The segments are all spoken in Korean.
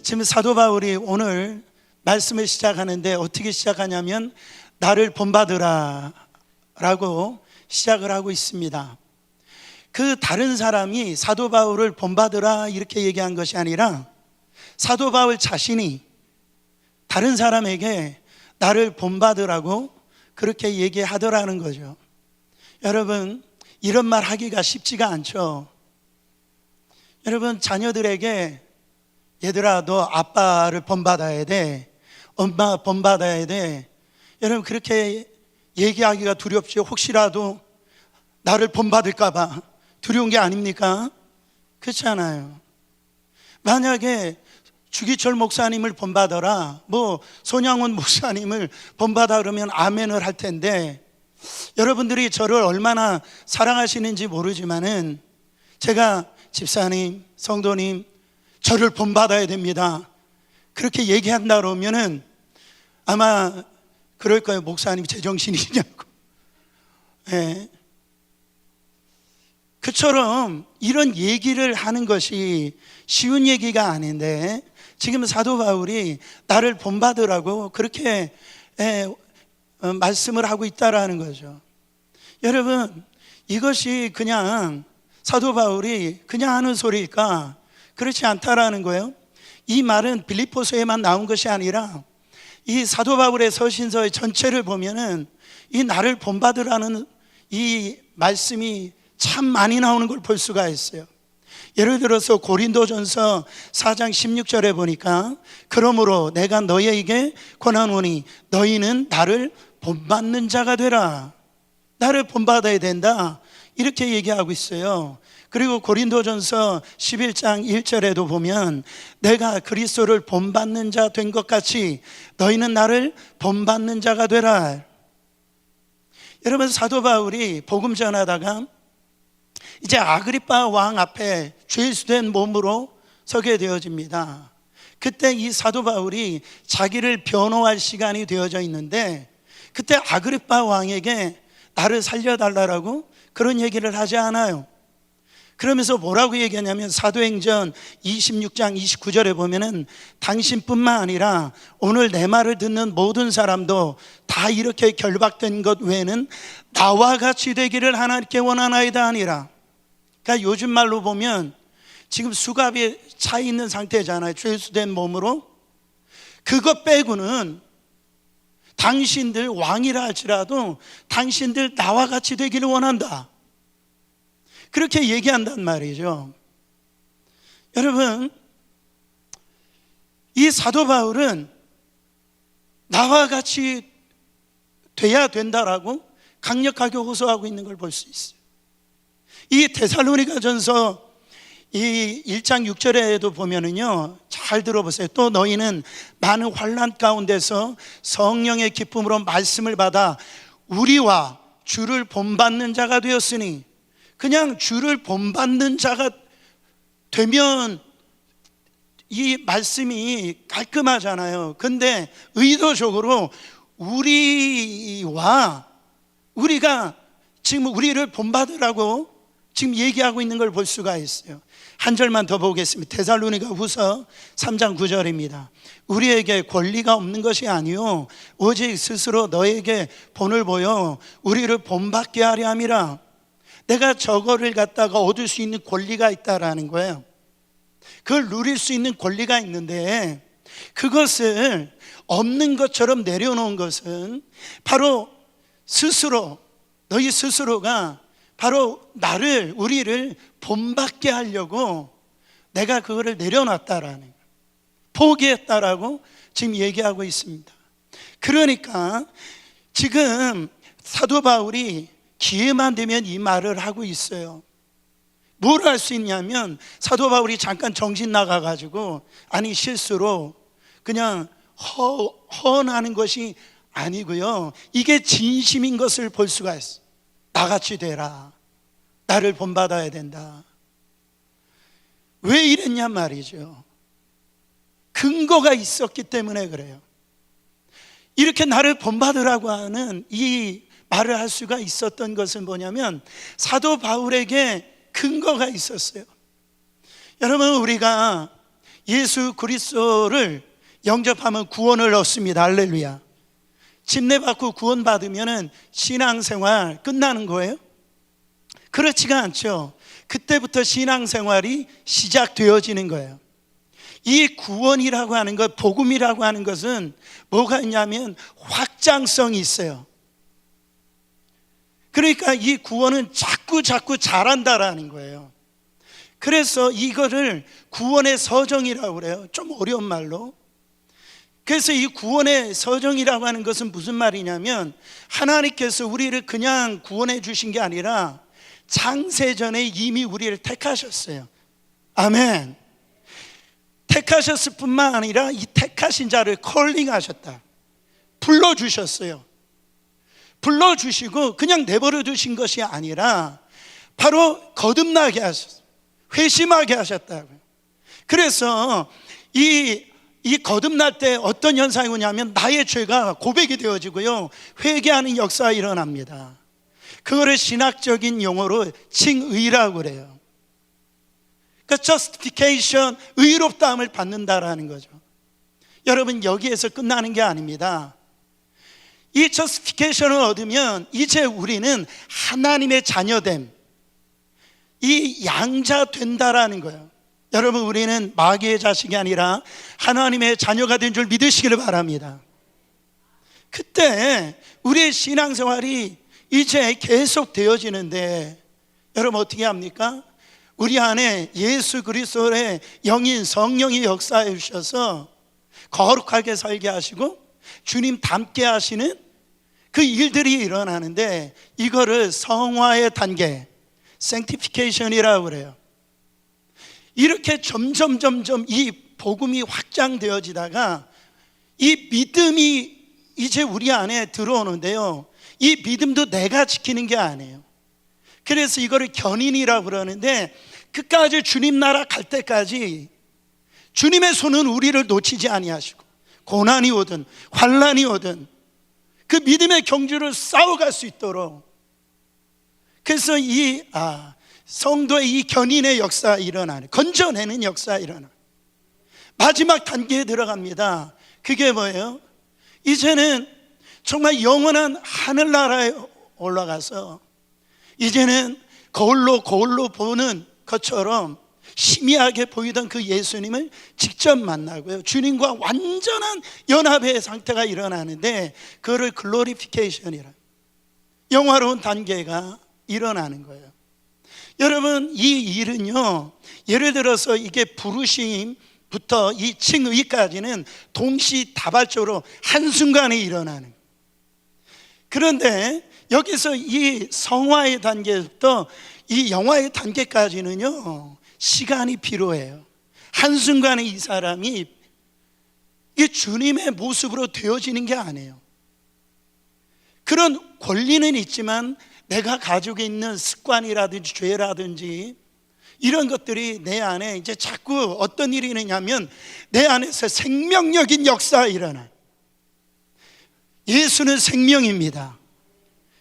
지금 사도 바울이 오늘 말씀을 시작하는데 어떻게 시작하냐면 나를 본받으라 라고 시작을 하고 있습니다. 그 다른 사람이 사도 바울을 본받으라 이렇게 얘기한 것이 아니라 사도 바울 자신이 다른 사람에게 나를 본받으라고 그렇게 얘기하더라는 거죠. 여러분, 이런 말 하기가 쉽지가 않죠. 여러분, 자녀들에게 얘들아 너 아빠를 본받아야 돼, 엄마 본받아야 돼, 여러분 그렇게 얘기하기가 두렵죠. 혹시라도 나를 본받을까 봐 두려운 게 아닙니까? 그렇잖아요. 만약에 주기철 목사님을 본받아라, 뭐 손양원 목사님을 본받아 그러면 아멘을 할 텐데, 여러분들이 저를 얼마나 사랑하시는지 모르지만은 제가 집사님, 성도님 저를 본받아야 됩니다 그렇게 얘기한다 그러면은 아마 그럴 거예요. 목사님 제정신이냐고. 네. 그처럼 이런 얘기를 하는 것이 쉬운 얘기가 아닌데 지금 사도 바울이 나를 본받으라고 그렇게 말씀을 하고 있다라는 거죠. 여러분, 이것이 그냥 사도 바울이 그냥 하는 소리일까? 그렇지 않다라는 거예요. 이 말은 빌립보서에만 나온 것이 아니라 이 사도 바울의 서신서의 전체를 보면은 이 나를 본받으라는 이 말씀이 참 많이 나오는 걸 볼 수가 있어요. 예를 들어서 고린도전서 4장 16절에 보니까 그러므로 내가 너희에게 권하노니 너희는 나를 본받는 자가 되라. 나를 본받아야 된다 이렇게 얘기하고 있어요. 그리고 고린도전서 11장 1절에도 보면 내가 그리스도를 본받는 자 된 것 같이 너희는 나를 본받는 자가 되라. 여러분, 사도 바울이 복음 전하다가 이제 아그리빠 왕 앞에 죄수된 몸으로 서게 되어집니다. 그때 이 사도 바울이 자기를 변호할 시간이 되어져 있는데 그때 아그리빠 왕에게 나를 살려달라고 그런 얘기를 하지 않아요. 그러면서 뭐라고 얘기하냐면 사도행전 26장 29절에 보면은 당신뿐만 아니라 오늘 내 말을 듣는 모든 사람도 다 이렇게 결박된 것 외에는 나와 같이 되기를 하나님께 원하나이다 아니라. 그러니까 요즘 말로 보면 지금 수갑이 차 있는 상태잖아요. 죄수된 몸으로. 그것 빼고는 당신들 왕이라 할지라도 당신들 나와 같이 되기를 원한다 그렇게 얘기한단 말이죠. 여러분, 이 사도 바울은 나와 같이 돼야 된다라고 강력하게 호소하고 있는 걸 볼 수 있어요. 이 데살로니가전서 이 1장 6절에도 보면은요, 잘 들어보세요. 또 너희는 많은 환난 가운데서 성령의 기쁨으로 말씀을 받아 우리와 주를 본받는 자가 되었으니. 그냥 주를 본받는 자가 되면 이 말씀이 깔끔하잖아요. 근데 의도적으로 우리가 지금 우리를 본받으라고 지금 얘기하고 있는 걸 볼 수가 있어요. 한 절만 더 보겠습니다. 데살로니가 후서 3장 9절입니다. 우리에게 권리가 없는 것이 아니요 오직 스스로 너에게 본을 보여 우리를 본받게 하려 함이라. 내가 저거를 갖다가 얻을 수 있는 권리가 있다라는 거예요. 그걸 누릴 수 있는 권리가 있는데 그것을 없는 것처럼 내려놓은 것은 바로 스스로, 너희 스스로가 바로 우리를 본받게 하려고 내가 그거를 내려놨다라는 거예요. 포기했다라고 지금 얘기하고 있습니다. 그러니까 지금 사도 바울이 기회만 되면 이 말을 하고 있어요. 뭘 할 수 있냐면 사도 바울이 잠깐 정신 나가가지고 아니 실수로 그냥 허언하는 것이 아니고요, 이게 진심인 것을 볼 수가 있어요. 나같이 되라, 나를 본받아야 된다. 왜 이랬냐 말이죠. 근거가 있었기 때문에 그래요. 이렇게 나를 본받으라고 하는 이 말을 할 수가 있었던 것은 뭐냐면 사도 바울에게 근거가 있었어요. 여러분, 우리가 예수 그리스도를 영접하면 구원을 얻습니다. 할렐루야. 침례받고 구원받으면 신앙생활 끝나는 거예요? 그렇지가 않죠. 그때부터 신앙생활이 시작되어지는 거예요. 이 구원이라고 하는 것, 복음이라고 하는 것은 뭐가 있냐면 확장성이 있어요. 그러니까 이 구원은 자꾸 자란다라는 거예요. 그래서 이거를 구원의 서정이라고 그래요. 좀 어려운 말로. 그래서 이 구원의 서정이라고 하는 것은 무슨 말이냐면 하나님께서 우리를 그냥 구원해 주신 게 아니라 창세전에 이미 우리를 택하셨어요. 아멘. 택하셨을 뿐만 아니라 이 택하신 자를 컬링하셨다. 불러주셨어요. 불러주시고 그냥 내버려 두신 것이 아니라 바로 거듭나게 하셨어요. 회심하게 하셨다고요. 그래서 이 거듭날 때 어떤 현상이 오냐면 나의 죄가 고백이 되어지고요, 회개하는 역사가 일어납니다. 그거를 신학적인 용어로 칭의라고 그래요. 그러니까 justification, 의롭다함을 받는다라는 거죠. 여러분, 여기에서 끝나는 게 아닙니다. 이 justification을 얻으면 이제 우리는 하나님의 자녀됨, 이 양자 된다라는 거예요. 여러분, 우리는 마귀의 자식이 아니라 하나님의 자녀가 된 줄 믿으시기를 바랍니다. 그때 우리의 신앙생활이 이제 계속 되어지는데 여러분 어떻게 합니까? 우리 안에 예수 그리스도의 영인 성령이 역사해 주셔서 거룩하게 살게 하시고 주님 닮게 하시는 그 일들이 일어나는데 이거를 성화의 단계, sanctification이라고 그래요. 이렇게 점점 이 복음이 확장되어지다가 이 믿음이 이제 우리 안에 들어오는데요, 이 믿음도 내가 지키는 게 아니에요. 그래서 이거를 견인이라고 그러는데 끝까지 주님 나라 갈 때까지 주님의 손은 우리를 놓치지 아니하시고 고난이 오든 환난이 오든 그 믿음의 경주를 싸워갈 수 있도록, 그래서 이 성도의 이 견인의 역사가 일어나는, 건져내는 역사가 일어나는 마지막 단계에 들어갑니다. 그게 뭐예요? 이제는 정말 영원한 하늘나라에 올라가서 이제는 거울로 보는 것처럼 희미하게 보이던 그 예수님을 직접 만나고요, 주님과 완전한 연합의 상태가 일어나는데 그거를 글로리피케이션이라, 영화로운 단계가 일어나는 거예요. 여러분, 이 일은요, 예를 들어서 이게 부르심부터 이 칭의까지는 동시다발적으로 한순간에 일어나는 거예요. 그런데 여기서 이 성화의 단계부터 이 영화의 단계까지는요, 시간이 필요해요. 한순간에 이 사람이 이 주님의 모습으로 되어지는 게 아니에요. 그런 권리는 있지만 내가 가지고 있는 습관이라든지 죄라든지 이런 것들이 내 안에 이제 자꾸 어떤 일이 있느냐면 내 안에서 생명력인 역사가 일어나요. 예수는 생명입니다.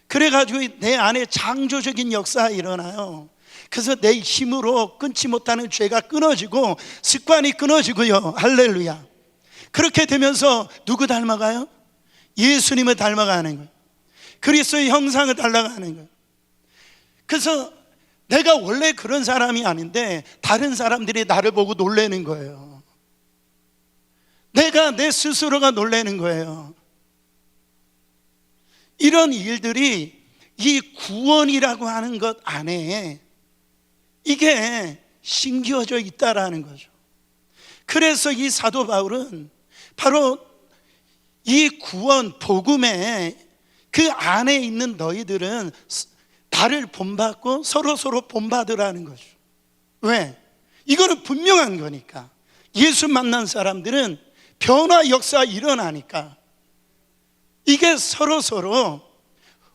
그래가지고 내 안에 창조적인 역사가 일어나요. 그래서 내 힘으로 끊지 못하는 죄가 끊어지고 습관이 끊어지고요. 할렐루야. 그렇게 되면서 누구 닮아가요? 예수님을 닮아가는 거예요. 그리스도의 형상을 닮아가는 거예요. 그래서 내가 원래 그런 사람이 아닌데 다른 사람들이 나를 보고 놀라는 거예요. 내가 내 스스로가 놀라는 거예요. 이런 일들이 이 구원이라고 하는 것 안에 이게 심겨져 있다라는 거죠. 그래서 이 사도 바울은 바로 이 구원 복음의 그 안에 있는 너희들은 나를 본받고 서로 본받으라는 거죠. 왜? 이거는 분명한 거니까. 예수 만난 사람들은 변화 역사가 일어나니까 이게 서로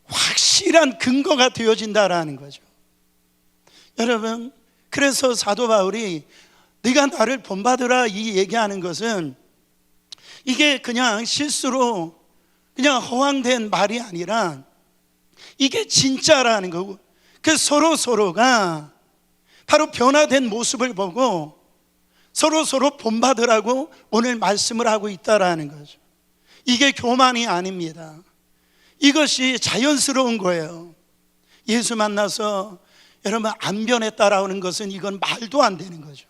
확실한 근거가 되어진다라는 거죠. 여러분, 그래서 사도 바울이 네가 나를 본받으라 이 얘기하는 것은 이게 그냥 실수로 그냥 허황된 말이 아니라 이게 진짜라는 거고, 그 서로가 바로 변화된 모습을 보고 서로 본받으라고 오늘 말씀을 하고 있다라는 거죠. 이게 교만이 아닙니다. 이것이 자연스러운 거예요. 예수 만나서 여러분 안 변했다라는 것은 이건 말도 안 되는 거죠.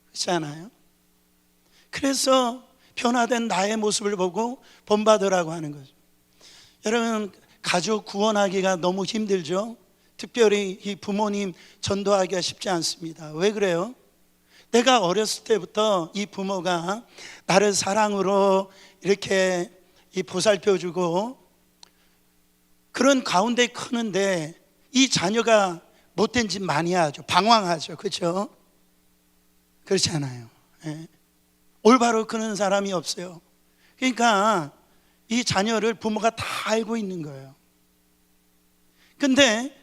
그렇지 않아요? 그래서 변화된 나의 모습을 보고 본받으라고 하는 거죠. 여러분, 가족 구원하기가 너무 힘들죠. 특별히 이 부모님 전도하기가 쉽지 않습니다. 왜 그래요? 내가 어렸을 때부터 이 부모가 나를 사랑으로 이렇게 보살펴주고 그런 가운데 크는데 이 자녀가 못된 짓 많이 하죠. 방황하죠. 그렇죠? 그렇지 않아요. 예. 올바로 크는 사람이 없어요. 그러니까 이 자녀를 부모가 다 알고 있는 거예요. 근데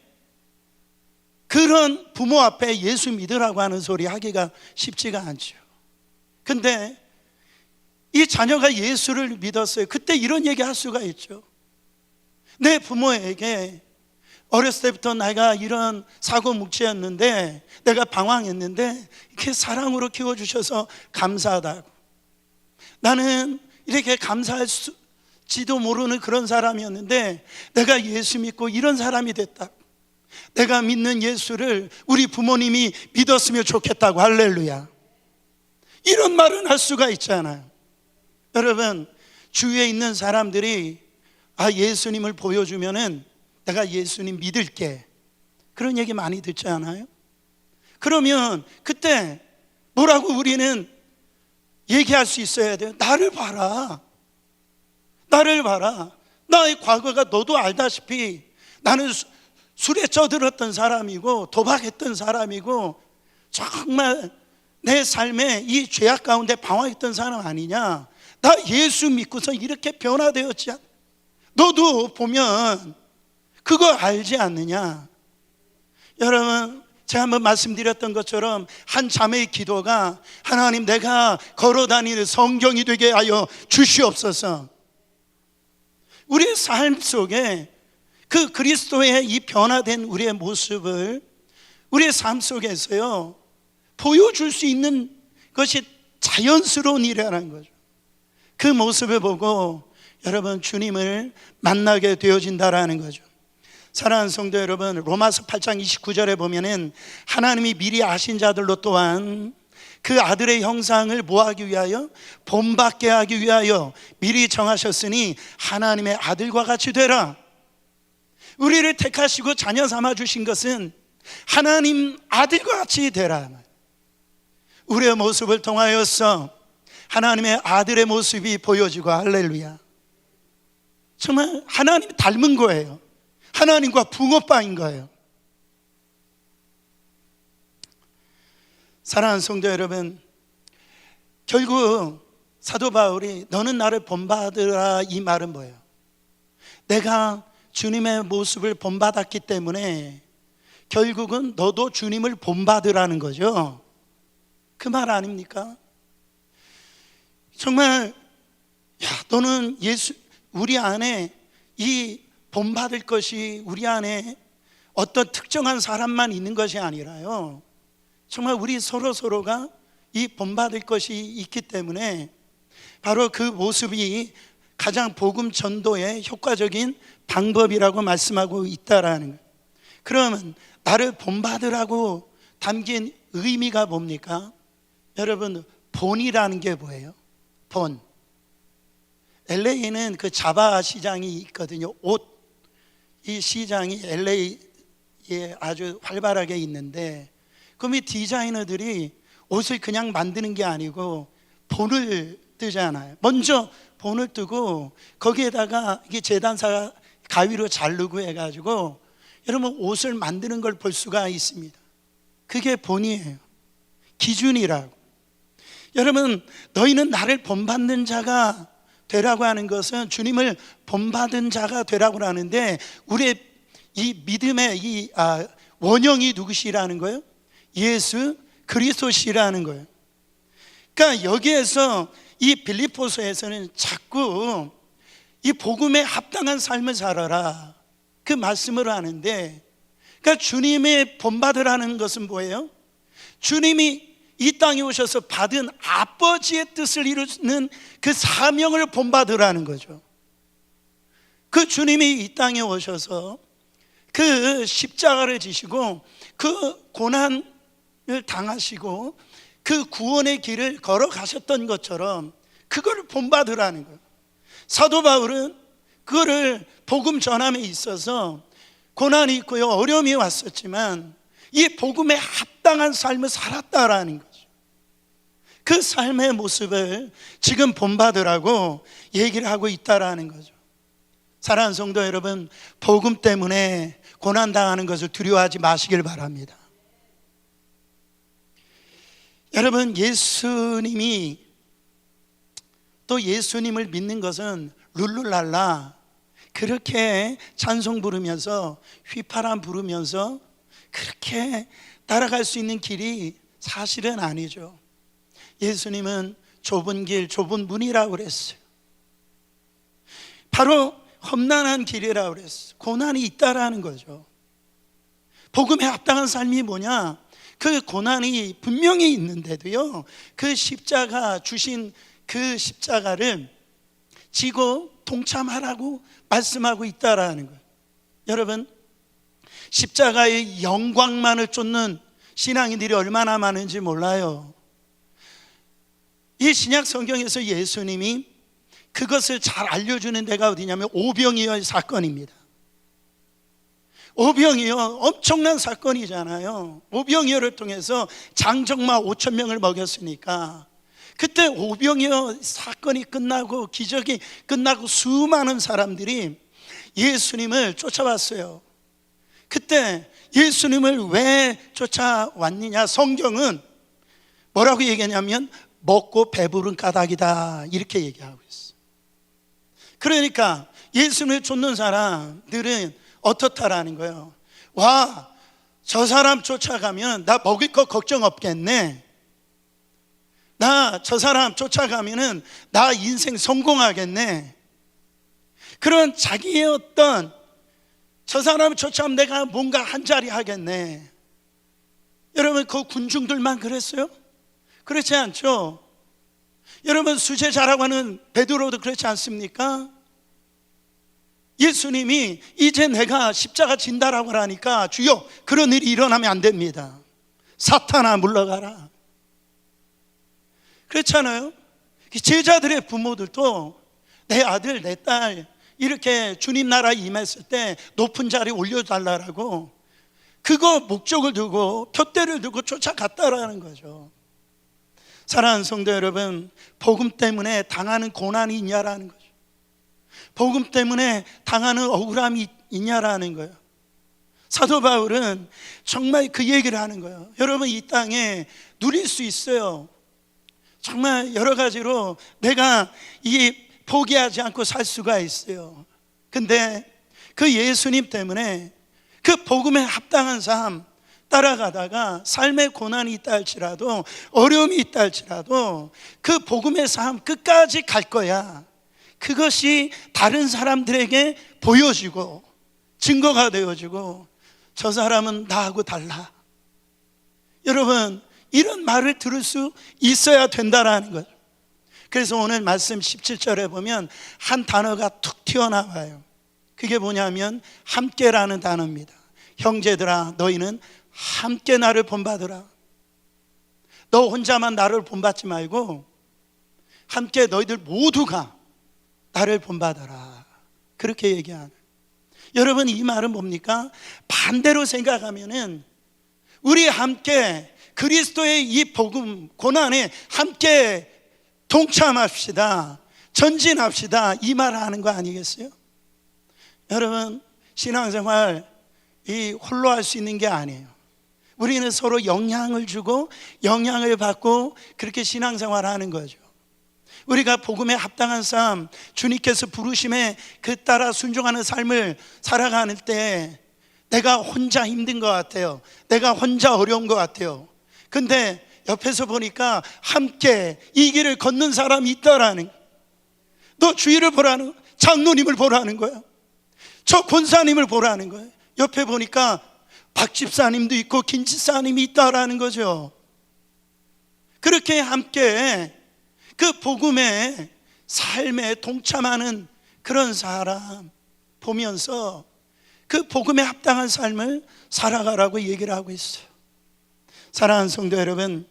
그런 부모 앞에 예수 믿으라고 하는 소리 하기가 쉽지가 않죠. 근데 이 자녀가 예수를 믿었어요. 그때 이런 얘기 할 수가 있죠. 내 부모에게 어렸을 때부터 내가 이런 사고뭉치였는데, 내가 방황했는데 이렇게 사랑으로 키워주셔서 감사하다고. 나는 이렇게 감사할지도 모르는 그런 사람이었는데 내가 예수 믿고 이런 사람이 됐다. 내가 믿는 예수를 우리 부모님이 믿었으면 좋겠다고. 할렐루야. 이런 말은 할 수가 있잖아요. 여러분, 주위에 있는 사람들이 예수님을 보여주면은 내가 예수님 믿을게, 그런 얘기 많이 듣지 않아요? 그러면 그때 뭐라고 우리는 얘기할 수 있어야 돼요? 나를 봐라. 나를 봐라. 나의 과거가 너도 알다시피 나는 술에 쪄들었던 사람이고 도박했던 사람이고 정말 내 삶에 이 죄악 가운데 방황했던 사람 아니냐. 나 예수 믿고서 이렇게 변화되었지. 너도 보면 그거 알지 않느냐. 여러분, 제가 한번 말씀드렸던 것처럼 한 자매의 기도가, 하나님, 내가 걸어다니는 성경이 되게 하여 주시옵소서. 우리의 삶 속에 그 그리스도의 이 변화된 우리의 모습을 우리의 삶 속에서요 보여줄 수 있는 것이 자연스러운 일이라는 거죠. 그 모습을 보고 여러분 주님을 만나게 되어진다라는 거죠. 사랑하는 성도 여러분, 로마서 8장 29절에 보면은 하나님이 미리 아신 자들로 또한 그 아들의 형상을 뭐하기 위하여? 본받게 하기 위하여 미리 정하셨으니 하나님의 아들과 같이 되라. 우리를 택하시고 자녀 삼아 주신 것은 하나님 아들과 같이 되라. 우리의 모습을 통하여서 하나님의 아들의 모습이 보여지고, 할렐루야. 정말 하나님 닮은 거예요. 하나님과 붕어빵인 거예요. 사랑하는 성도 여러분, 결국 사도 바울이 너는 나를 본받으라, 이 말은 뭐예요? 내가 주님의 모습을 본받았기 때문에 결국은 너도 주님을 본받으라는 거죠. 그 말 아닙니까? 정말 너는 우리 안에 이 본받을 것이 우리 안에 어떤 특정한 사람만 있는 것이 아니라요, 정말 우리 서로가 이 본받을 것이 있기 때문에 바로 그 모습이 가장 복음 전도의 효과적인 방법이라고 말씀하고 있다라는 거예요. 그러면 나를 본받으라고 담긴 의미가 뭡니까? 여러분, 본이라는 게 뭐예요? 본. LA에는 그 자바 시장이 있거든요. 이 시장이 LA에 아주 활발하게 있는데, 그럼 이 디자이너들이 옷을 그냥 만드는 게 아니고 본을 뜨잖아요. 먼저 본을 뜨고 거기에다가 이게 재단사 가위로 자르고 해가지고 여러분 옷을 만드는 걸 볼 수가 있습니다. 그게 본이에요. 기준이라고. 여러분, 너희는 나를 본받는 자가 되라고 하는 것은 주님을 본받은 자가 되라고 하는데, 우리의 이 믿음의 이 원형이 누구시라는 거예요? 예수 그리스도시라는 거예요. 그러니까 여기에서 이 빌립보서에서는 자꾸 이 복음에 합당한 삶을 살아라, 그 말씀을 하는데, 그러니까 그러니까 주님의 본받으라는 것은 뭐예요? 주님이 이 땅에 오셔서 받은 아버지의 뜻을 이루는 그 사명을 본받으라는 거죠. 그 주님이 이 땅에 오셔서 그 십자가를 지시고 그 고난을 당하시고 그 구원의 길을 걸어가셨던 것처럼 그걸 본받으라는 거예요. 사도 바울은 그거를 복음 전함에 있어서 고난이 있고요, 어려움이 왔었지만 이 복음에 합당한 삶을 살았다라는 거죠. 그 삶의 모습을 지금 본받으라고 얘기를 하고 있다라는 거죠. 사랑하는 성도 여러분, 복음 때문에 고난당하는 것을 두려워하지 마시길 바랍니다. 여러분, 예수님이 또 예수님을 믿는 것은 룰루랄라 그렇게 찬송 부르면서 휘파람 부르면서 그렇게 따라갈 수 있는 길이 사실은 아니죠. 예수님은 좁은 길, 좁은 문이라고 그랬어요. 바로 험난한 길이라고 그랬어요. 고난이 있다라는 거죠. 복음에 합당한 삶이 뭐냐? 그 고난이 분명히 있는데도요, 그 십자가 주신 그 십자가를 지고 동참하라고 말씀하고 있다라는 거예요. 여러분, 십자가의 영광만을 쫓는 신앙인들이 얼마나 많은지 몰라요. 이 신약 성경에서 예수님이 그것을 잘 알려주는 데가 어디냐면 오병이어의 사건입니다. 오병이어 엄청난 사건이잖아요. 오병이어를 통해서 장정마 5,000명을 먹였으니까 그때 오병이어 사건이 끝나고 기적이 끝나고 수많은 사람들이 예수님을 쫓아왔어요. 그때 예수님을 왜 쫓아왔느냐? 성경은 뭐라고 얘기하냐면 먹고 배부른 까닭이다 이렇게 얘기하고 있어요. 그러니까 예수님을 쫓는 사람들은 어떻다라는 거예요. 와, 저 사람 쫓아가면 나 먹을 거 걱정 없겠네. 나 저 사람 쫓아가면은 나 인생 성공하겠네. 그런 자기의 어떤 저 사람을 쫓아가면 내가 뭔가 한 자리 하겠네. 여러분, 그 군중들만 그랬어요? 그렇지 않죠? 여러분, 수제자라고 하는 베드로도 그렇지 않습니까? 예수님이 이제 내가 십자가 진다라고 하니까 주여 그런 일이 일어나면 안 됩니다. 사탄아 물러가라. 그렇잖아요. 제자들의 부모들도 내 아들 내 딸 이렇게 주님 나라에 임했을 때 높은 자리에 올려달라고 그거 목적을 두고 푯대를 두고 쫓아갔다라는 거죠. 사랑하는 성도 여러분, 복음 때문에 당하는 고난이 있냐라는 거죠. 복음 때문에 당하는 억울함이 있냐라는 거예요. 사도 바울은 정말 그 얘기를 하는 거예요. 여러분, 이 땅에 누릴 수 있어요. 정말 여러 가지로 내가 포기하지 않고 살 수가 있어요. 근데 그 예수님 때문에 그 복음에 합당한 삶 따라가다가 삶의 고난이 있다 할지라도 어려움이 있다 할지라도 그 복음의 삶 끝까지 갈 거야. 그것이 다른 사람들에게 보여지고 증거가 되어지고 저 사람은 나하고 달라. 여러분, 이런 말을 들을 수 있어야 된다라는 거죠. 그래서 오늘 말씀 17절에 보면 한 단어가 툭 튀어나와요. 그게 뭐냐면 함께라는 단어입니다. 형제들아, 너희는 함께 나를 본받으라. 너 혼자만 나를 본받지 말고 함께 너희들 모두가 나를 본받아라. 그렇게 얘기하는. 여러분, 이 말은 뭡니까? 반대로 생각하면은 우리 함께 그리스도의 이 복음 고난에 함께 동참합시다, 전진합시다, 이 말을 하는 거 아니겠어요? 여러분, 신앙생활 홀로 할 수 있는 게 아니에요. 우리는 서로 영향을 주고 영향을 받고 그렇게 신앙생활을 하는 거죠. 우리가 복음에 합당한 삶, 주님께서 부르심에 그 따라 순종하는 삶을 살아가는 때 내가 혼자 힘든 것 같아요. 내가 혼자 어려운 것 같아요. 근데 옆에서 보니까 함께 이 길을 걷는 사람이 있다라는 거예요. 너 주위를 보라는 거예요. 장로님을 보라는 거예요. 저 권사님을 보라는 거예요. 옆에 보니까 박 집사님도 있고 김 집사님이 있다라는 거죠. 그렇게 함께 그 복음의 삶에 동참하는 그런 사람 보면서 그 복음에 합당한 삶을 살아가라고 얘기를 하고 있어요. 사랑하는 성도 여러분,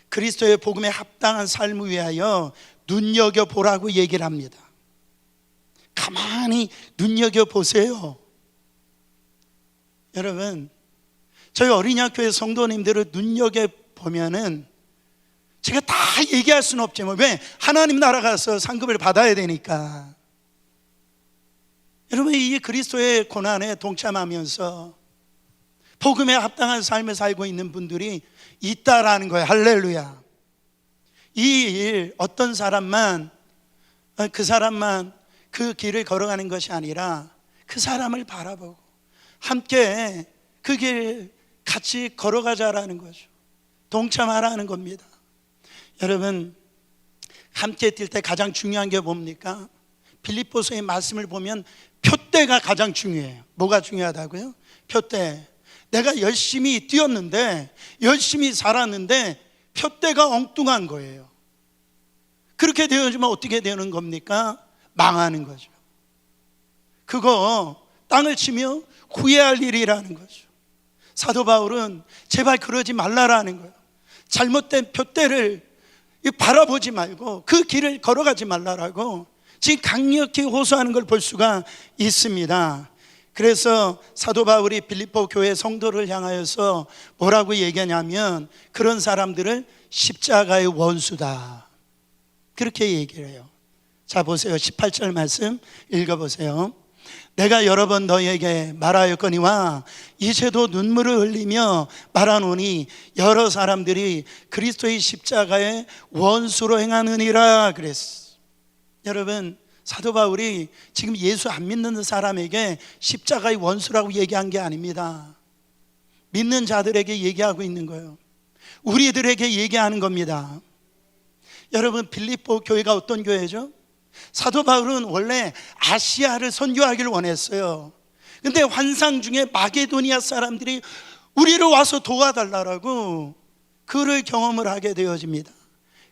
그리스도의 복음에 합당한 삶을 위하여 눈여겨보라고 얘기를 합니다. 가만히 눈여겨보세요. 여러분, 저희 어린이학교의 성도님들을 눈여겨보면은 제가 다 얘기할 수는 없지만, 왜? 하나님 나라 가서 상급을 받아야 되니까. 여러분, 이 그리스도의 고난에 동참하면서 복음에 합당한 삶을 살고 있는 분들이 있다라는 거예요. 할렐루야. 이 일 어떤 사람만 그 길을 걸어가는 것이 아니라 그 사람을 바라보고 함께 그 길 같이 걸어가자라는 거죠. 동참하라는 겁니다. 여러분, 함께 뛸 때 가장 중요한 게 뭡니까? 빌립보서의 말씀을 보면 표대가 가장 중요해요. 뭐가 중요하다고요? 표대. 내가 열심히 뛰었는데, 열심히 살았는데 표대가 엉뚱한 거예요. 그렇게 되어지면 어떻게 되는 겁니까? 망하는 거죠. 그거 땅을 치며 후회할 일이라는 거죠. 사도 바울은 제발 그러지 말라라는 거예요. 잘못된 표대를 바라보지 말고 그 길을 걸어가지 말라라고 지금 강력히 호소하는 걸 볼 수가 있습니다. 그래서 사도 바울이 빌립보 교회 성도를 향하여서 뭐라고 얘기하냐면, 그런 사람들을 십자가의 원수다, 그렇게 얘기를 해요. 자, 보세요. 18절 말씀 읽어보세요. 내가 여러 번 너희에게 말하였거니와 이제도 눈물을 흘리며 말하노니 여러 사람들이 그리스도의 십자가의 원수로 행하느니라 그랬어. 여러분, 사도 바울이 지금 예수 안 믿는 사람에게 십자가의 원수라고 얘기한 게 아닙니다. 믿는 자들에게 얘기하고 있는 거예요. 우리들에게 얘기하는 겁니다. 여러분, 빌립보 교회가 어떤 교회죠? 사도 바울은 원래 아시아를 선교하기를 원했어요. 근데 환상 중에 마게도니아 사람들이 우리를 와서 도와달라고 그를 경험을 하게 되어집니다.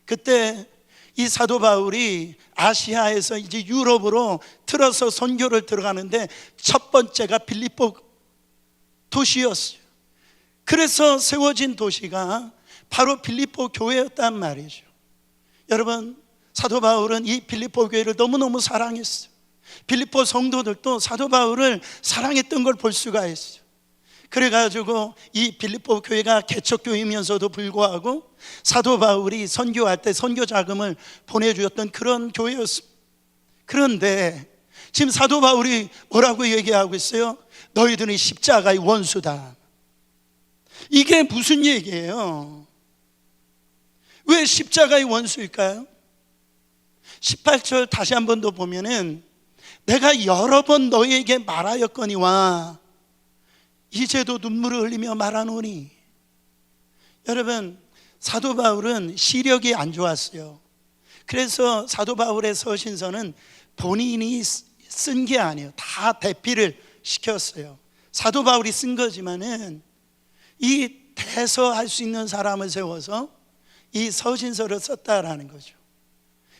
그때 이 사도 바울이 아시아에서 이제 유럽으로 틀어서 선교를 들어가는데 첫 번째가 빌립보 도시였어요. 그래서 세워진 도시가 바로 빌립보 교회였단 말이죠. 여러분, 사도 바울은 이 빌립보 교회를 너무너무 사랑했어요. 빌립보 성도들도 사도 바울을 사랑했던 걸 볼 수가 있어요. 그래가지고 이 빌립보 교회가 개척교회이면서도 불구하고 사도 바울이 선교할 때 선교 자금을 보내주었던 그런 교회였습니다. 그런데 지금 사도 바울이 뭐라고 얘기하고 있어요? 너희들은 십자가의 원수다. 이게 무슨 얘기예요? 왜 십자가의 원수일까요? 18절 다시 한 번 더 보면은 내가 여러 번 너희에게 말하였거니와 이제도 눈물을 흘리며 말하노니. 여러분, 사도 바울은 시력이 안 좋았어요. 그래서 사도 바울의 서신서는 본인이 쓴 게 아니에요. 다 대피를 시켰어요. 사도 바울이 쓴 거지만은 이 대서할 수 있는 사람을 세워서 이 서신서를 썼다라는 거죠.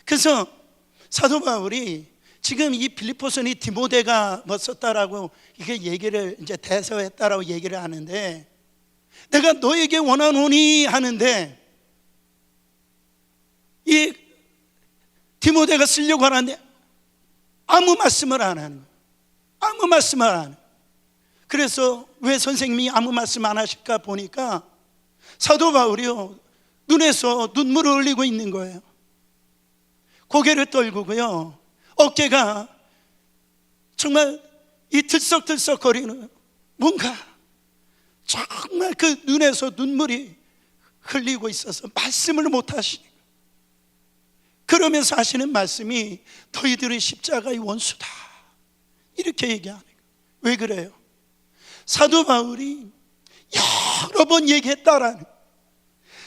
그래서 사도 바울이 지금 이 빌립보서니 디모데가 뭐 썼다라고 이게 얘기를 이제 대서했다라고 얘기를 하는데, 내가 너에게 원하노니 하는데 이 디모데가 쓰려고 하는데 아무 말씀을 안 하는 거예요. 아무 말씀을 안 하는 거예요. 그래서 왜 선생님이 아무 말씀 안 하실까 보니까 사도 바울이요, 눈에서 눈물을 흘리고 있는 거예요. 고개를 떨구고요, 어깨가 정말 이 들썩들썩거리는, 뭔가 정말 그 눈에서 눈물이 흘리고 있어서 말씀을 못 하시니까, 그러면서 하시는 말씀이 너희들은 십자가의 원수다, 이렇게 얘기하는 거예요. 왜 그래요? 사도 바울이 여러 번 얘기했다라는,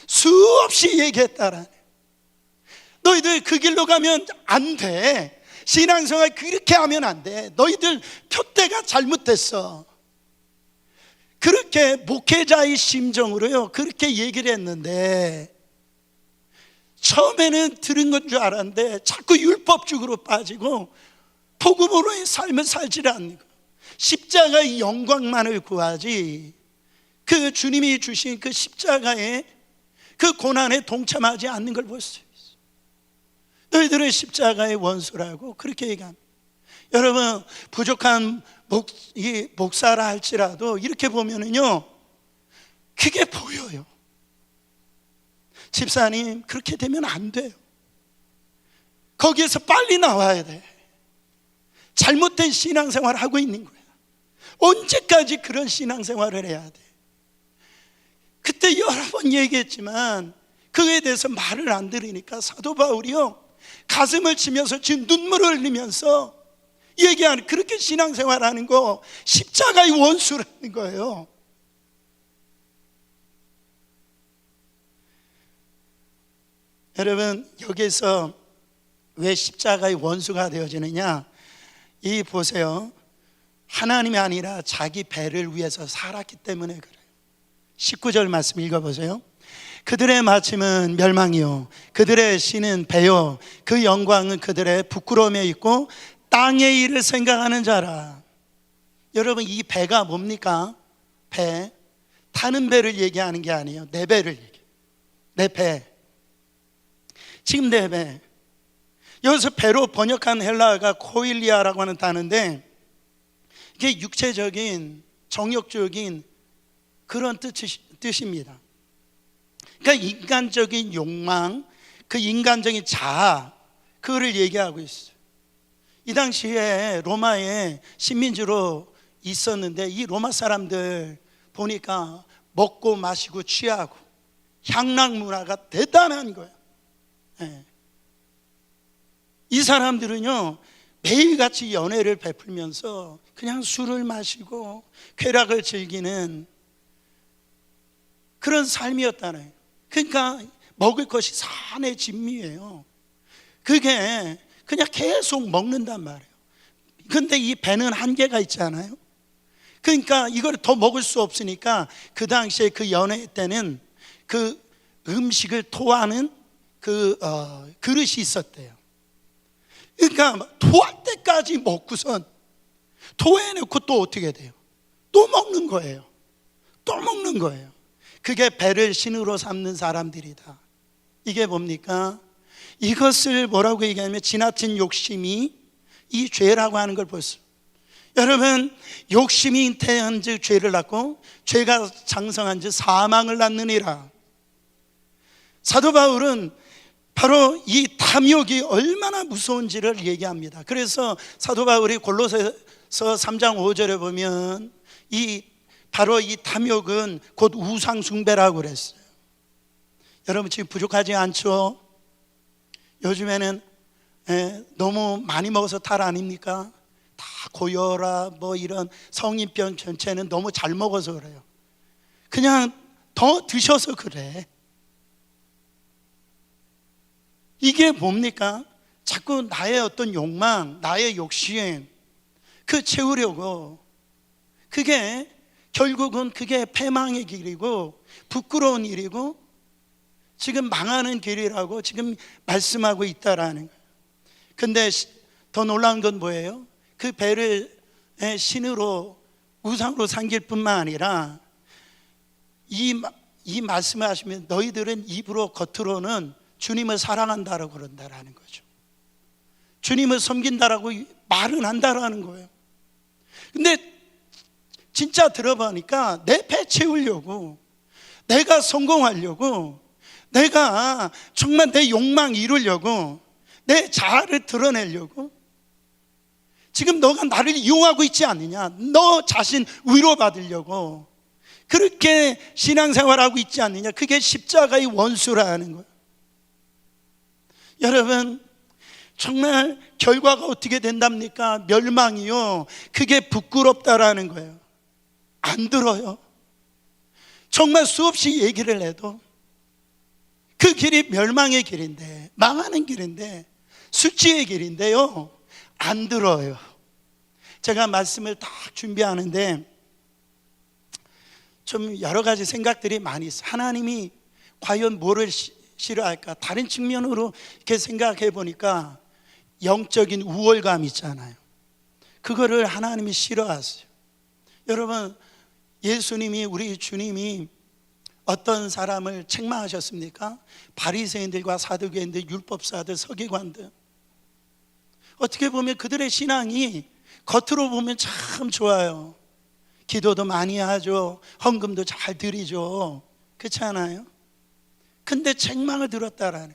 수없이 얘기했다라는, 너희들 그 길로 가면 안 돼. 신앙생활 그렇게 하면 안 돼. 너희들 표대가 잘못됐어. 그렇게 목회자의 심정으로요 그렇게 얘기를 했는데, 처음에는 들은 건 줄 알았는데 자꾸 율법적으로 빠지고 복음으로의 삶을 살지를 않는 거예요. 십자가의 영광만을 구하지 그 주님이 주신 그 십자가의 그 고난에 동참하지 않는 걸 볼 수 있어요. 너희들은 십자가의 원수라고 그렇게 얘기합니다. 여러분, 부족한 목사라 할지라도 이렇게 보면은요 그게 보여요. 집사님, 그렇게 되면 안 돼요. 거기에서 빨리 나와야 돼. 잘못된 신앙생활을 하고 있는 거야. 언제까지 그런 신앙생활을 해야 돼? 그때 여러 번 얘기했지만 그에 대해서 말을 안 들으니까 사도 바울이요 가슴을 치면서 지금 눈물을 흘리면서 얘기하는, 그렇게 신앙생활하는 거 십자가의 원수라는 거예요. 여러분, 여기서 왜 십자가의 원수가 되어지느냐? 이 보세요. 하나님이 아니라 자기 배를 위해서 살았기 때문에 그래요. 19절 말씀 읽어보세요. 그들의 마침은 멸망이요 그들의 신은 배요 그 영광은 그들의 부끄러움에 있고 땅의 일을 생각하는 자라. 여러분, 이 배가 뭡니까? 배, 타는 배를 얘기하는 게 아니에요. 내 배를 얘기해요. 내 배. 지금 내 배. 여기서 배로 번역한 헬라어가 코일리아라고 하는 단어인데, 이게 육체적인 정욕적인 그런 뜻입니다. 그러니까 인간적인 욕망, 그 인간적인 자아, 그거를 얘기하고 있어요. 이 당시에 로마에 식민지로 있었는데 이 로마 사람들 보니까 먹고 마시고 취하고 향락 문화가 대단한 거예요. 네. 이 사람들은요 매일같이 연애를 베풀면서 그냥 술을 마시고 쾌락을 즐기는 그런 삶이었다네. 그러니까 먹을 것이 산의 진미예요. 그게 그냥 계속 먹는단 말이에요. 근데 이 배는 한계가 있잖아요. 그러니까 이걸 더 먹을 수 없으니까 그 당시에 그 연회 때는 그 음식을 토하는 그 그릇이 있었대요. 그러니까 토할 때까지 먹고선 토해놓고 또 어떻게 돼요? 또 먹는 거예요. 또 먹는 거예요. 그게 배를 신으로 삼는 사람들이다. 이게 뭡니까? 이것을 뭐라고 얘기하냐면 지나친 욕심이 이 죄라고 하는 걸 볼 수. 여러분, 욕심이 잉태한 즉 죄를 낳고 죄가 장성한 즉 사망을 낳느니라. 사도 바울은 바로 이 탐욕이 얼마나 무서운지를 얘기합니다. 그래서 사도 바울이 골로새서 3장 5절에 보면 바로 이 탐욕은 곧 우상 숭배라고 그랬어요. 여러분, 지금 부족하지 않죠? 요즘에는 너무 많이 먹어서 탈 아닙니까? 다 고혈압 뭐 이런 성인병 전체는 너무 잘 먹어서 그래요. 그냥 더 드셔서 그래. 이게 뭡니까? 자꾸 나의 어떤 욕망, 나의 욕심 그 채우려고, 그게 결국은 그게 패망의 길이고 부끄러운 일이고 지금 망하는 길이라고 지금 말씀하고 있다라는 거예요. 근데 더 놀라운 건 뭐예요? 그 배를 신으로 우상으로 삼길 뿐만 아니라 이 말씀을 하시면 너희들은 입으로 겉으로는 주님을 사랑한다라고 그런다라는 거죠. 주님을 섬긴다라고 말은 한다라는 거예요. 근데 진짜 들어보니까 내 배 채우려고, 내가 성공하려고, 내가 정말 내 욕망 이루려고, 내 자아를 드러내려고, 지금 너가 나를 이용하고 있지 않느냐, 너 자신 위로받으려고 그렇게 신앙생활하고 있지 않느냐. 그게 십자가의 원수라는 거예요. 여러분, 정말 결과가 어떻게 된답니까? 멸망이요. 그게 부끄럽다라는 거예요. 안 들어요. 정말 수없이 얘기를 해도 그 길이 멸망의 길인데, 망하는 길인데, 수치의 길인데요, 안 들어요. 제가 말씀을 딱 준비하는데 좀 여러 가지 생각들이 많이 있어요. 하나님이 과연 뭐를 싫어할까? 다른 측면으로 이렇게 생각해 보니까 영적인 우월감 있잖아요. 그거를 하나님이 싫어하세요. 여러분, 예수님이, 우리 주님이 어떤 사람을 책망하셨습니까? 바리새인들과 사두개인들, 율법사들, 서기관들. 어떻게 보면 그들의 신앙이 겉으로 보면 참 좋아요. 기도도 많이 하죠. 헌금도 잘 드리죠. 그렇지 않아요? 근데 책망을 들었다라는,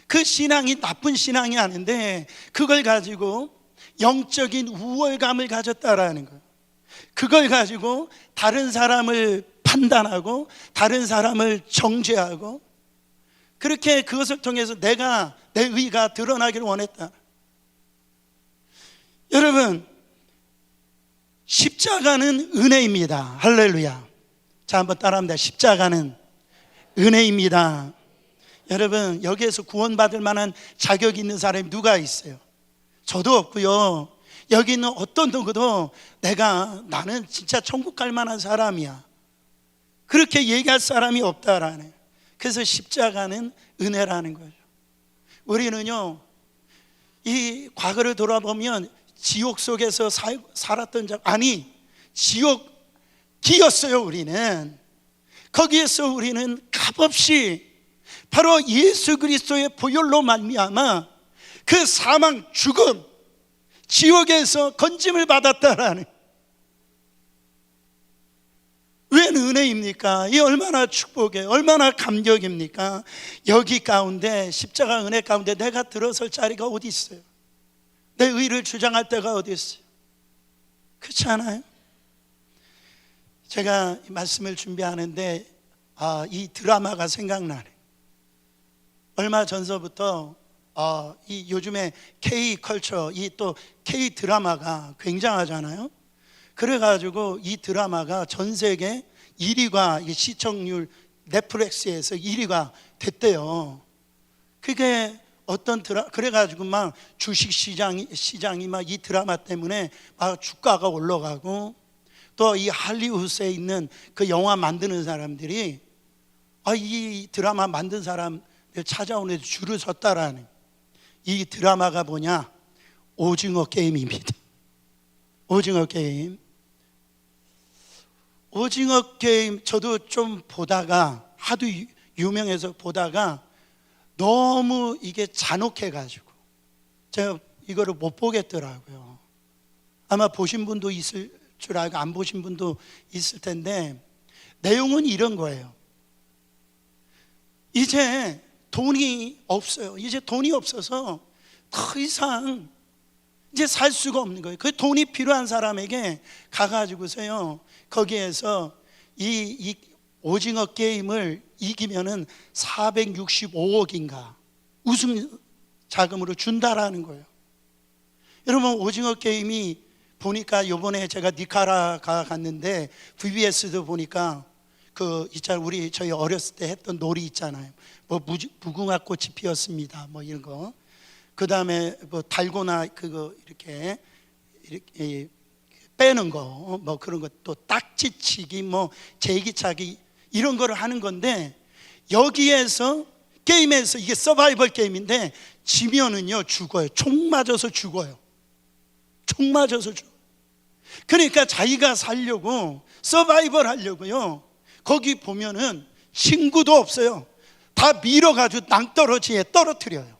그 신앙이 나쁜 신앙이 아닌데 그걸 가지고 영적인 우월감을 가졌다라는 거예요. 그걸 가지고 다른 사람을 판단하고 다른 사람을 정죄하고, 그렇게 그것을 통해서 내 의가 드러나기를 원했다. 여러분, 십자가는 은혜입니다. 할렐루야. 자, 한번 따라합니다. 십자가는 은혜입니다. 여러분, 여기에서 구원받을 만한 자격이 있는 사람이 누가 있어요? 저도 없고요. 여기 있는 어떤 누구도 나는 진짜 천국 갈 만한 사람이야, 그렇게 얘기할 사람이 없다라네. 그래서 십자가는 은혜라는 거죠. 우리는요, 이 과거를 돌아보면 지옥 속에서 살았던 지옥이었어요. 우리는 거기에서 우리는 값없이 바로 예수 그리스도의 보혈로 말미암아 그 사망, 죽음, 지옥에서 건짐을 받았다라는, 왜 은혜입니까? 이 얼마나 축복이에요. 얼마나 감격입니까? 여기 가운데, 십자가 은혜 가운데 내가 들어설 자리가 어디 있어요? 내 의를 주장할 때가 어디 있어요? 그렇지 않아요? 제가 이 말씀을 준비하는데 이 드라마가 생각나네. 얼마 전서부터 이 요즘에 K 컬처, 이 또 K 드라마가 굉장하잖아요. 그래가지고 이 드라마가 전 세계 1위가 시청률 넷플릭스에서 1위가 됐대요. 그게 그래가지고 막 주식 시장이 막 이 드라마 때문에 막 주가가 올라가고, 또 이 할리우드에 있는 그 영화 만드는 사람들이 이 드라마 만든 사람들 찾아오는 데 줄을 섰다라는, 이 드라마가 뭐냐? 오징어 게임입니다. 오징어 게임. 오징어 게임 저도 좀 보다가, 하도 유명해서 보다가 너무 이게 잔혹해가지고 제가 이거를 못 보겠더라고요. 아마 보신 분도 있을 줄 알고 안 보신 분도 있을 텐데, 내용은 이런 거예요. 이제 돈이 없어요. 이제 돈이 없어서 더 이상 이제 살 수가 없는 거예요. 그 돈이 필요한 사람에게 가가지고서요, 거기에서 이 오징어 게임을 이기면은 465억인가 우승 자금으로 준다라는 거예요. 여러분, 오징어 게임이 보니까 요번에 제가 니카라가 갔는데 VBS도 보니까 저희 어렸을 때 했던 놀이 있잖아요. 뭐 무궁화 꽃이 피었습니다, 뭐 이런 거. 그 다음에 뭐 달고나 그거 이렇게 빼는 거, 뭐 그런 것, 또 딱지치기, 뭐 제기차기, 이런 거를 하는 건데, 여기에서 게임에서, 이게 서바이벌 게임인데 지면은요 죽어요. 총 맞아서 죽어요. 총 맞아서 죽어요. 그러니까 자기가 살려고, 서바이벌 하려고요, 거기 보면은 친구도 없어요. 다 밀어가지고 낭떠러지에 떨어뜨려요.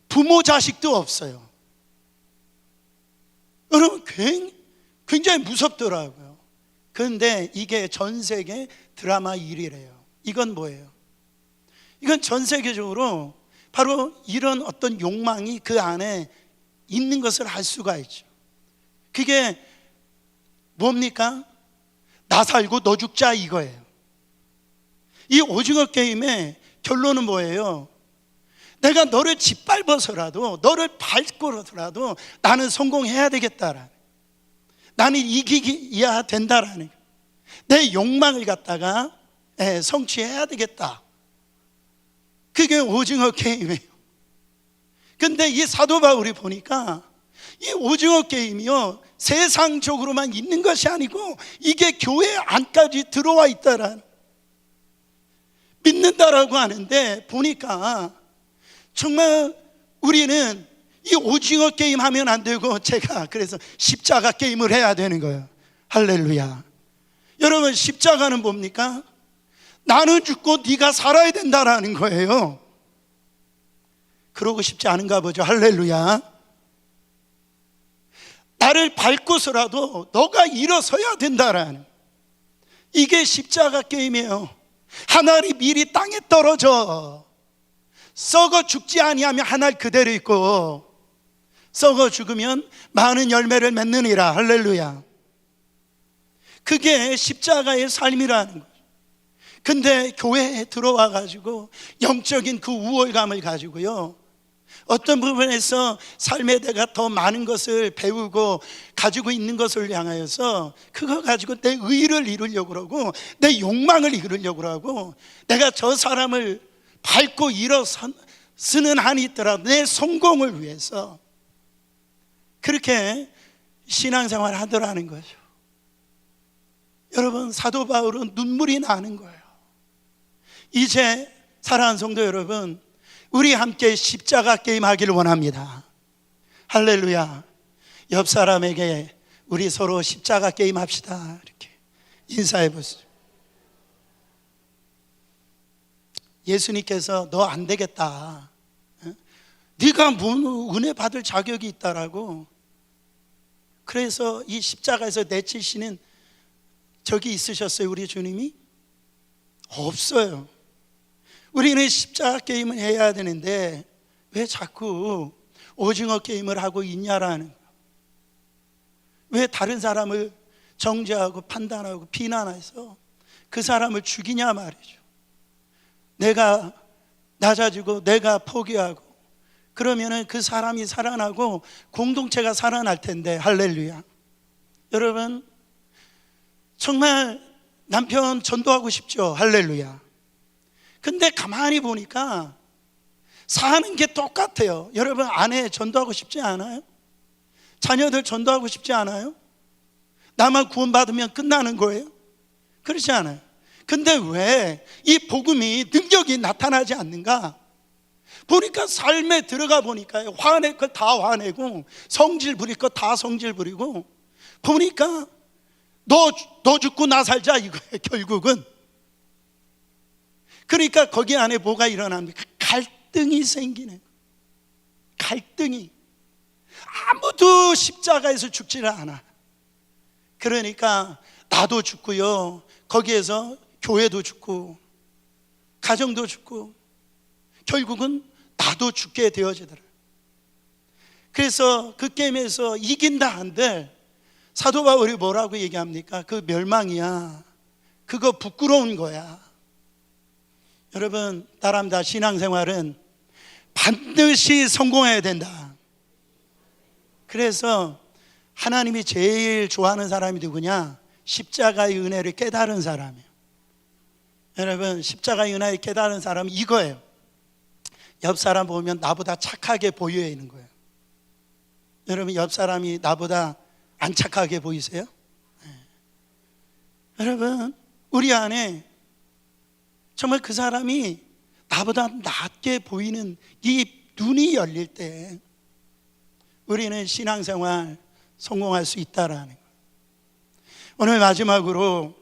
부모 자식도 없어요. 여러분, 굉장히 무섭더라고요. 그런데 이게 전 세계 드라마 1위래요. 이건 뭐예요? 이건 전 세계적으로 바로 이런 어떤 욕망이 그 안에 있는 것을 알 수가 있죠. 그게 뭡니까? 나 살고 너 죽자, 이거예요. 이 오징어 게임의 결론은 뭐예요? 내가 너를 짓밟아서라도, 너를 밟고라도 나는 성공해야 되겠다라는, 나는 이기기야 된다라는, 내 욕망을 갖다가 성취해야 되겠다. 그게 오징어 게임이에요. 근데 이 사도 바울이 보니까 이 오징어 게임이요, 세상적으로만 있는 것이 아니고 이게 교회 안까지 들어와 있다라는, 믿는다라고 하는데 보니까 정말 우리는 이 오징어 게임 하면 안 되고, 제가 그래서 십자가 게임을 해야 되는 거예요. 할렐루야. 여러분, 십자가는 뭡니까? 나는 죽고 네가 살아야 된다라는 거예요. 그러고 싶지 않은가 보죠. 할렐루야. 나를 밟고서라도 너가 일어서야 된다라는, 이게 십자가 게임이에요. 한 알이 미리 땅에 떨어져 썩어 죽지 아니하면 한 알 그대로 있고, 썩어 죽으면 많은 열매를 맺느니라. 할렐루야. 그게 십자가의 삶이라는 거예요. 근데 교회에 들어와 가지고 영적인 그 우월감을 가지고요, 어떤 부분에서 삶에 내가 더 많은 것을 배우고 가지고 있는 것을 향하여서 그거 가지고 내 의의를 이루려고 그러고 내 욕망을 이루려고 그러고, 내가 저 사람을 밟고 일어서는 한이 있더라도 내 성공을 위해서 그렇게 신앙생활을 하더라는 거죠. 여러분, 사도 바울은 눈물이 나는 거예요. 이제 사랑하는 성도 여러분, 우리 함께 십자가 게임 하기를 원합니다. 할렐루야. 옆 사람에게 우리 서로 십자가 게임 합시다, 이렇게 인사해 보세요. 예수님께서 너 안 되겠다, 네가 뭐 은혜 받을 자격이 있다라고, 그래서 이 십자가에서 내치시는 적이 있으셨어요, 우리 주님이? 없어요. 우리는 십자가 게임을 해야 되는데 왜 자꾸 오징어 게임을 하고 있냐라는 거예요. 왜 다른 사람을 정죄하고 판단하고 비난해서 그 사람을 죽이냐 말이죠. 내가 낮아지고 내가 포기하고 그러면은 그 사람이 살아나고 공동체가 살아날 텐데. 할렐루야. 여러분, 정말 남편 전도하고 싶죠. 할렐루야. 근데 가만히 보니까 사는 게 똑같아요. 여러분, 아내 전도하고 싶지 않아요? 자녀들 전도하고 싶지 않아요? 나만 구원받으면 끝나는 거예요? 그렇지 않아요. 근데 왜 이 복음이 능력이 나타나지 않는가? 보니까 삶에 들어가 보니까 화낼 것 다 화내고 성질 부릴 것 다 성질 부리고, 보니까 너 죽고 나 살자 이거예요, 결국은. 그러니까 거기 안에 뭐가 일어납니까? 갈등이 생기는, 갈등이. 아무도 십자가에서 죽지를 않아. 그러니까 나도 죽고요, 거기에서 교회도 죽고 가정도 죽고 결국은 나도 죽게 되어지더라. 그래서 그 게임에서 이긴다 한들 사도 바울이 뭐라고 얘기합니까? 그 멸망이야. 그거 부끄러운 거야. 여러분, 따라합니다. 신앙생활은 반드시 성공해야 된다. 그래서 하나님이 제일 좋아하는 사람이 누구냐? 십자가의 은혜를 깨달은 사람이에요. 여러분, 십자가의 은혜를 깨달은 사람은 이거예요. 옆 사람 보면 나보다 착하게 보여야 하는 거예요. 여러분, 옆 사람이 나보다 안 착하게 보이세요? 네. 여러분, 우리 안에 정말 그 사람이 나보다 낫게 보이는 이 눈이 열릴 때 우리는 신앙생활 성공할 수 있다라는 거예요. 오늘 마지막으로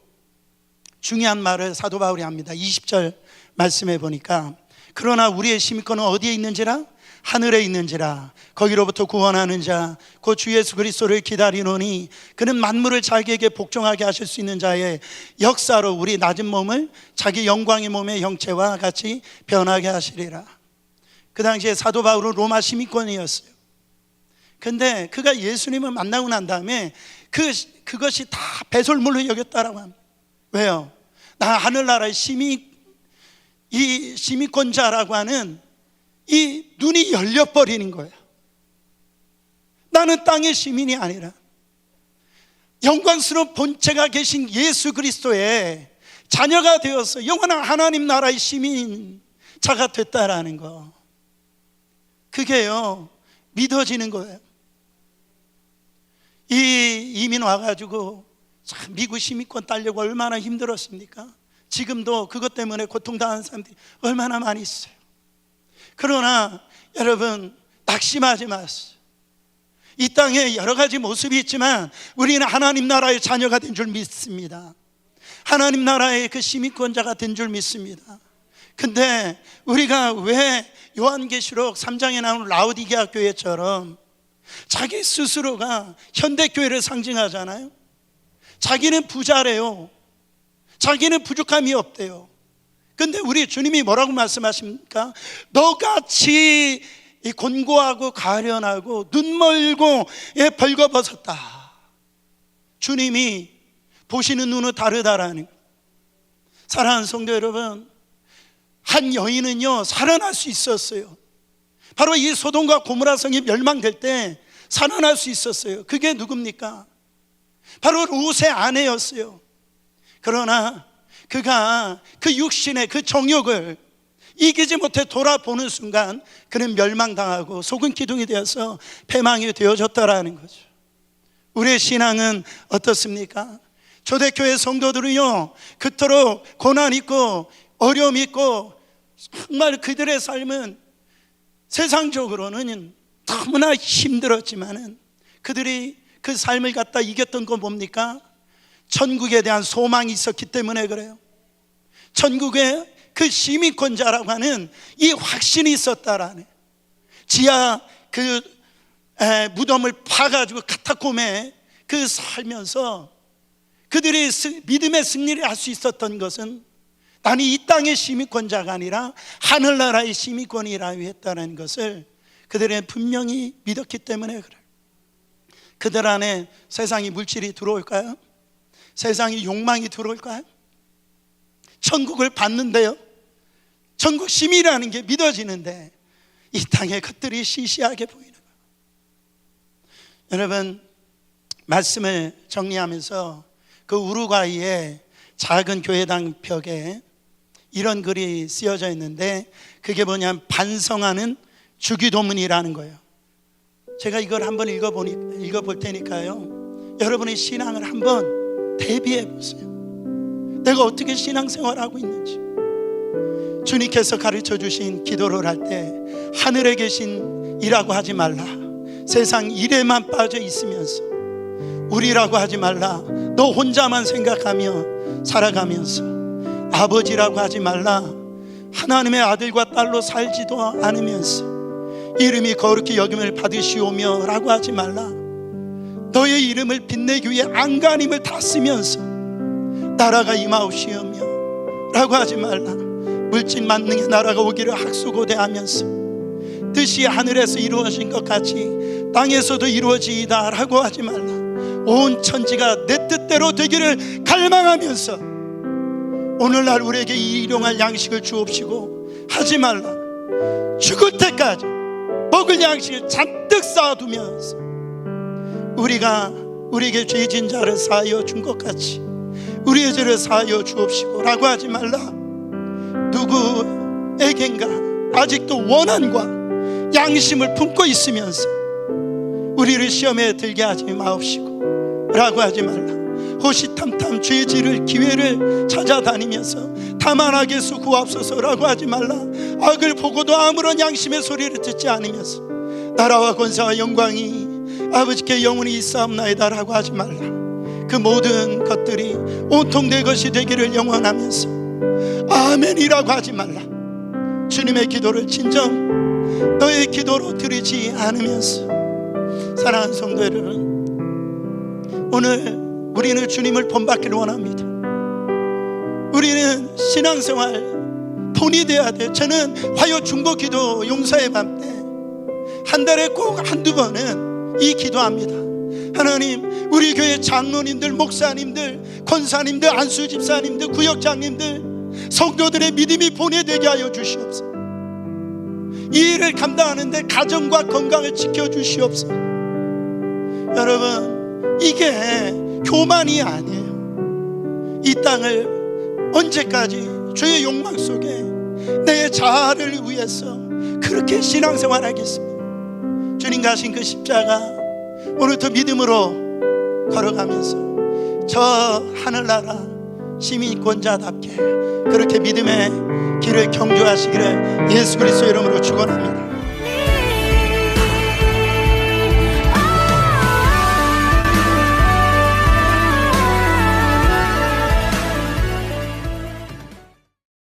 중요한 말을 사도 바울이 합니다. 20절 말씀해 보니까, 그러나 우리의 시민권은 어디에 있는지라? 하늘에 있는지라. 거기로부터 구원하는 자 곧 주 예수 그리스도를 기다리노니 그는 만물을 자기에게 복종하게 하실 수 있는 자의 역사로 우리 낮은 몸을 자기 영광의 몸의 형체와 같이 변하게 하시리라. 그 당시에 사도 바울은 로마 시민권이었어요. 근데 그가 예수님을 만나고 난 다음에 그것이 다 배설물로 여겼다라고 합니다. 왜요? 나 하늘나라의 이 시민권자라고 하는 이 눈이 열려버리는 거예요. 나는 땅의 시민이 아니라 영광스러운 본체가 계신 예수 그리스도의 자녀가 되어서 영원한 하나님 나라의 시민자가 됐다라는 거, 그게요 믿어지는 거예요. 이민 와가지고 참 미국 시민권 따려고 얼마나 힘들었습니까? 지금도 그것 때문에 고통당하는 사람들이 얼마나 많이 있어요. 그러나 여러분, 낙심하지 마세요. 이 땅에 여러 가지 모습이 있지만 우리는 하나님 나라의 자녀가 된 줄 믿습니다. 하나님 나라의 그 시민권자가 된 줄 믿습니다. 근데 우리가 왜 요한계시록 3장에 나오는 라오디게아 교회처럼 자기 스스로가 현대교회를 상징하잖아요. 자기는 부자래요. 자기는 부족함이 없대요. 근데 우리 주님이 뭐라고 말씀하십니까? 너같이 곤고하고 가련하고 눈멀고 벌거벗었다. 주님이 보시는 눈은 다르다라는 거예요. 사랑하는 성도 여러분, 한 여인은요 살아날 수 있었어요. 바로 이 소돔과 고모라 성이 멸망될 때 살아날 수 있었어요. 그게 누굽니까? 바로 롯의 아내였어요. 그러나 그가 그 육신의 그 정욕을 이기지 못해 돌아보는 순간 그는 멸망당하고 속은 기둥이 되어서 패망이 되어졌다라는 거죠. 우리의 신앙은 어떻습니까? 초대교회 성도들은요 그토록 고난 있고 어려움 있고 정말 그들의 삶은 세상적으로는 너무나 힘들었지만은 그들이 그 삶을 갖다 이겼던 건 뭡니까? 천국에 대한 소망이 있었기 때문에 그래요. 천국에 그 시민권자라고 하는 이 확신이 있었다라네. 지하 그 무덤을 파가지고 카타콤에 그 살면서 그들이 믿음의 승리를 할 수 있었던 것은 나는 이 땅의 시민권자가 아니라 하늘나라의 시민권이라고 했다는 것을 그들은 분명히 믿었기 때문에 그래요. 그들 안에 세상이 물질이 들어올까요? 세상이 욕망이 들어올까요? 천국을 받는데요, 천국 시민이라는 게 믿어지는데 이 땅의 것들이 시시하게 보이는 거예요. 여러분, 말씀을 정리하면서 그 우루과이의 작은 교회당 벽에 이런 글이 쓰여져 있는데 그게 뭐냐면 반성하는 주기도문이라는 거예요. 제가 이걸 한번 읽어볼 테니까요, 여러분의 신앙을 한번 대비해 보세요. 내가 어떻게 신앙생활하고 있는지. 주님께서 가르쳐 주신 기도를 할 때 하늘에 계신 이라고 하지 말라, 세상 일에만 빠져 있으면서 우리라고 하지 말라, 너 혼자만 생각하며 살아가면서 아버지라고 하지 말라, 하나님의 아들과 딸로 살지도 않으면서 이름이 거룩히 여김을 받으시오며 라고 하지 말라, 너의 이름을 빛내기 위해 안간힘을 다 쓰면서 나라가 임하옵시오며 라고 하지 말라, 물질 만능의 나라가 오기를 학수고대하면서 뜻이 하늘에서 이루어진 것 같이 땅에서도 이루어지이다 라고 하지 말라, 온 천지가 내 뜻대로 되기를 갈망하면서 오늘날 우리에게 일용할 양식을 주옵시고 하지 말라, 죽을 때까지 먹을 양식을 잔뜩 쌓아두면서 우리가 우리에게 죄진 자를 사하여 준 것 같이 우리의 죄를 사하여 주옵시고 라고 하지 말라. 누구에겐가 아직도 원한과 양심을 품고 있으면서 우리를 시험에 들게 하지 마옵시고 라고 하지 말라. 호시탐탐 죄질을 기회를 찾아다니면서 다만하게서 구하옵소서라고 하지 말라. 악을 보고도 아무런 양심의 소리를 듣지 않으면서 나라와 권세와 영광이 아버지께 영원히 있사옵나이다 라고 하지 말라. 그 모든 것들이 온통 내 것이 되기를 영원하면서 아멘이라고 하지 말라. 주님의 기도를 진정 너의 기도로 드리지 않으면서, 사랑하는 성도 여러분, 오늘 우리는 주님을 본받기를 원합니다. 우리는 신앙생활 본이 돼야 돼. 저는 화요 중보기도 용서의 밤 때 한 달에 꼭 한두 번은 이 기도합니다. 하나님, 우리 교회 장로님들, 목사님들, 권사님들, 안수집사님들, 구역장님들, 성도들의 믿음이 본이 되게 하여 주시옵소서. 이 일을 감당하는데 가정과 건강을 지켜주시옵소서. 여러분, 이게 교만이 아니에요. 이 땅을 언제까지 죄의 욕망 속에 내 자아를 위해서 그렇게 신앙생활 하겠습니다. 주님 가신 그 십자가 오늘부터 믿음으로 걸어가면서 저 하늘나라 시민권자답게 그렇게 믿음의 길을 경주하시기를 예수 그리스도 이름으로 축원합니다.